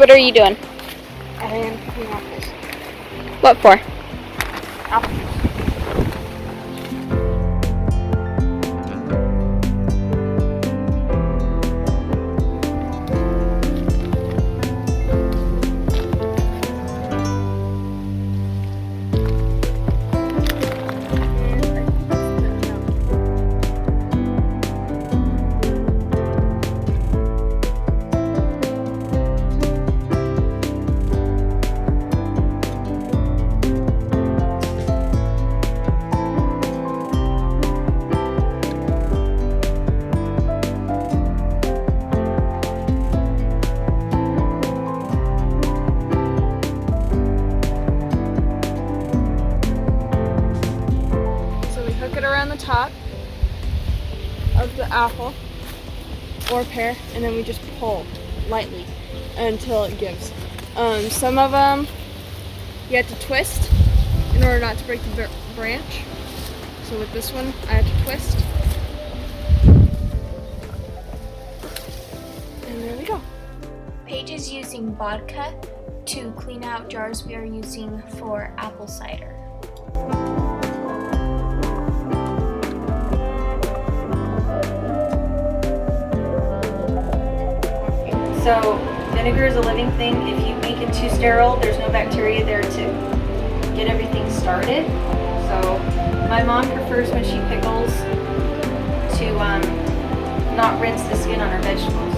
what are you doing? I am picking apples. What for? Apple juice. Hook it around the top of the apple or pear, and then we just pull lightly until it gives. Some of them you have to twist in order not to break the branch. So with this one, I have to twist. And there we go. Paige is using vodka to clean out jars we are using for apple cider. So vinegar is a living thing. If you make it too sterile, there's no bacteria there to get everything started. So my mom prefers when she pickles to not rinse the skin on her vegetables.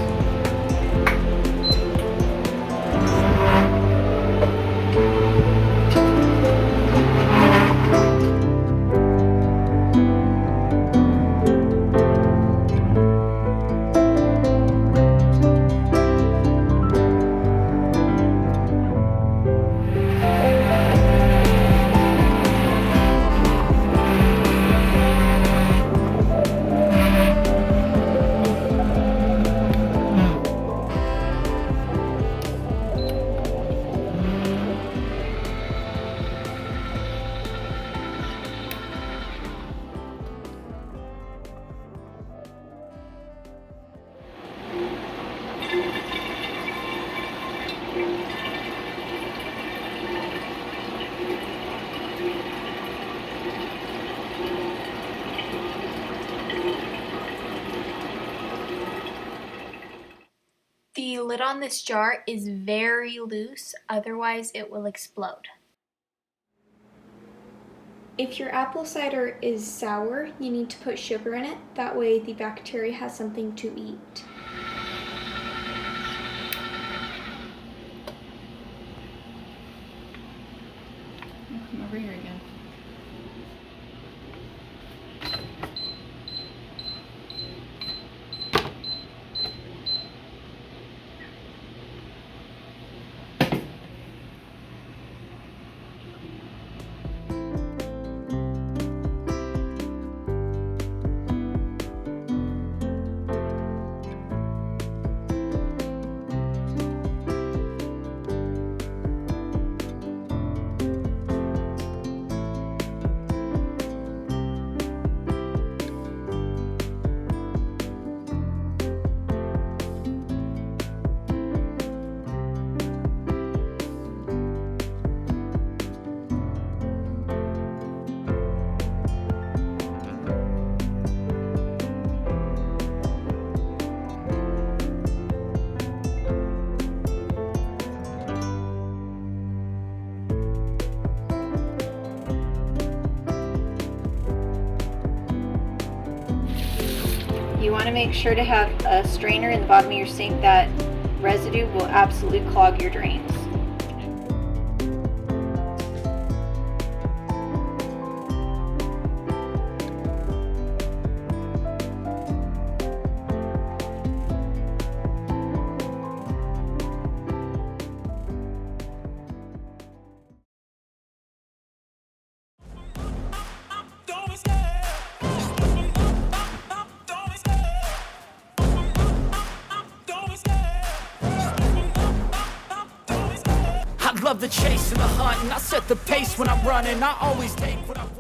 The lid on this jar is very loose, otherwise it will explode. If your apple cider is sour, you need to put sugar in it. That way the bacteria has something to eat. Come over here again. You want to make sure to have a strainer in the bottom of your sink. That residue will absolutely clog your drains. I love the chase and the hunt, and I set the pace when I'm running. I always take what I want.